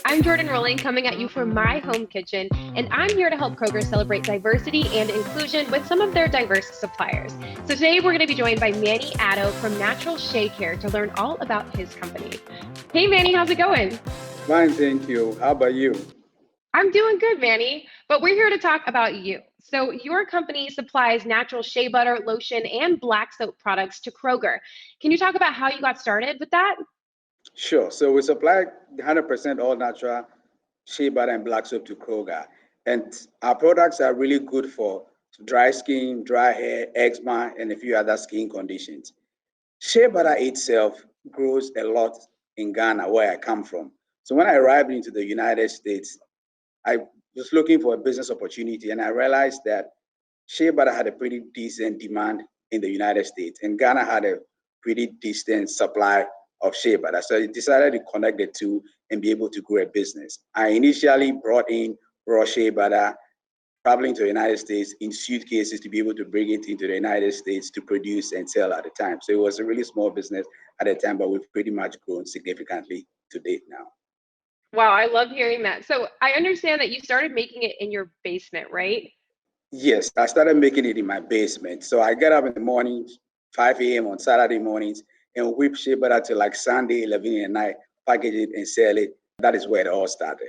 I'm Jordan Rowling coming at you from my home kitchen, and I'm here to help Kroger celebrate diversity and inclusion with some of their diverse suppliers. So today we're going to be joined by Manny from Natural Shea Care to learn all about his company. Hey Manny, how's it going? Fine, thank you. How about you? I'm doing good, Manny, but we're here to talk about you. So your company supplies natural shea butter, lotion, and black soap products to Kroger. Can you talk about how you got started with that? Sure. So we supply 100% all natural shea butter and black soap to Kroger. And our products are really good for dry skin, dry hair, eczema, and a few other skin conditions. Shea butter itself grows a lot in Ghana, where I come from. So when I arrived into the United States, I was looking for a business opportunity, and I realized that shea butter had a pretty decent demand in the United States, and Ghana had a pretty decent supply of shea butter. So I decided to connect the two and be able to grow a business. I initially brought in raw shea butter, traveling to the United States in suitcases to be able to bring it into the United States to produce and sell at the time. So it was a really small business at the time, but we've pretty much grown significantly to date now. Wow, I love hearing that. So I understand that you started making it in your basement, right? Yes, I started making it in my basement. So I get up in the morning, 5 a.m. on Saturday mornings, and whip shea butter till like Sunday, 11 at night, package it and sell it. That is where it all started.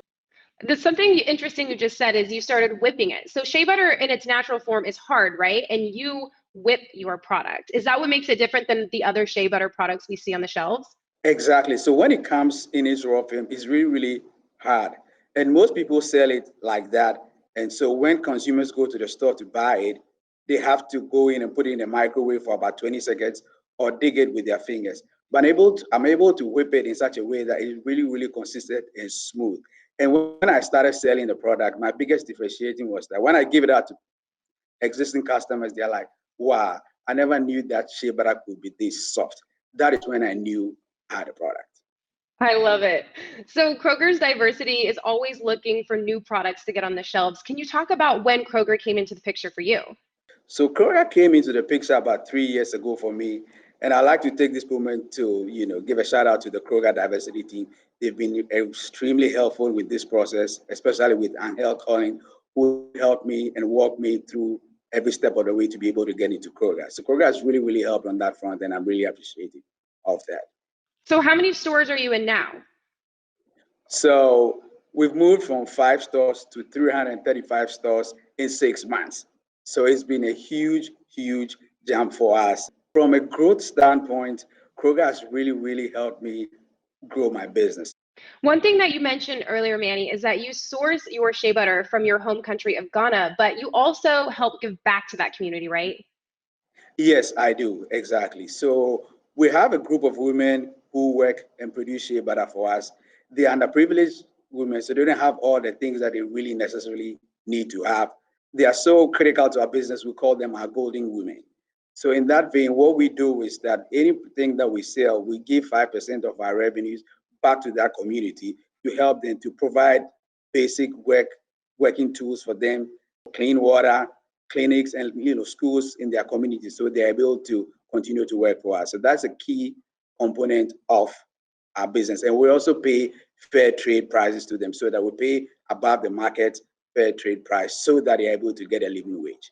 There's something interesting you just said is you started whipping it. So shea butter in its natural form is hard, right? And you whip your product. Is that what makes it different than the other shea butter products we see on the shelves? Exactly. So when it comes in its raw form, it's really, really hard. And most people sell it like that. And so when consumers go to the store to buy it, they have to go in and put it in the microwave for about 20 seconds or dig it with their fingers. But I'm able to whip it in such a way that it's really, really consistent and smooth. And when I started selling the product, my biggest differentiating was that when I give it out to existing customers, they're like, wow, I never knew that shea butter could be this soft. That is when I knew I had a product. I love it. So Kroger's Diversity is always looking for new products to get on the shelves. Can you talk about when Kroger came into the picture for you? So Kroger came into the picture about 3 years ago for me. And I'd like to take this moment to, give a shout out to the Kroger Diversity team. They've been extremely helpful with this process, especially with Angel Collin, who helped me and walked me through every step of the way to be able to get into Kroger. So Kroger has really, really helped on that front, and I'm really appreciative of that. So how many stores are you in now? So we've moved from 5 stores to 335 stores in 6 months. So it's been a huge, huge jump for us. From a growth standpoint, Kroger has really, really helped me grow my business. One thing that you mentioned earlier, Manny, is that you source your shea butter from your home country of Ghana, but you also help give back to that community, right? Yes, I do, exactly. So we have a group of women who work and produce shea butter for us. They're underprivileged women, so they don't have all the things that they really necessarily need to have. They are so critical to our business, we call them our golden women. So in that vein, what we do is that anything that we sell, we give 5% of our revenues back to that community to help them to provide basic working tools for them, clean water, clinics, and schools in their community, so they're able to continue to work for us. So that's a key component of our business. And we also pay fair trade prices to them, so that we pay above the market fair trade price so that they're able to get a living wage.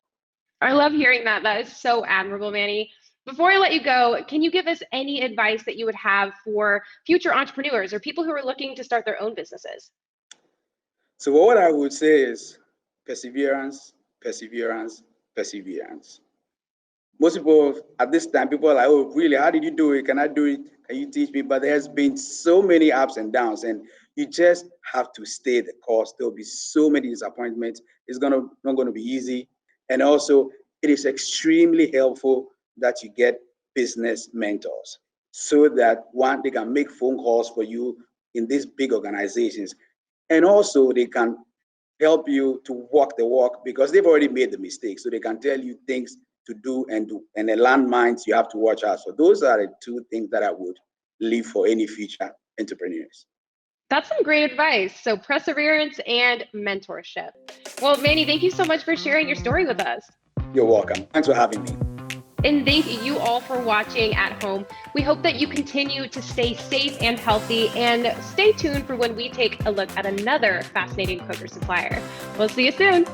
I love hearing that. That is so admirable, Manny. Before I let you go, can you give us any advice that you would have for future entrepreneurs or people who are looking to start their own businesses? So what I would say is perseverance, perseverance, perseverance. Most people at this time, people are like, oh, really? How did you do it? Can I do it? Can you teach me? But there's been so many ups and downs, and you just have to stay the course. There'll be so many disappointments. It's not gonna be easy. And also, it is extremely helpful that you get business mentors so that one, they can make phone calls for you in these big organizations. And also they can help you to walk the walk because they've already made the mistake. So they can tell you things to do and the landmines you have to watch out. So those are the two things that I would leave for any future entrepreneurs. That's some great advice. So, perseverance and mentorship. Well, Manny, thank you so much for sharing your story with us. You're welcome. Thanks for having me. And thank you all for watching at home. We hope that you continue to stay safe and healthy, and stay tuned for when we take a look at another fascinating Kroger supplier. We'll see you soon.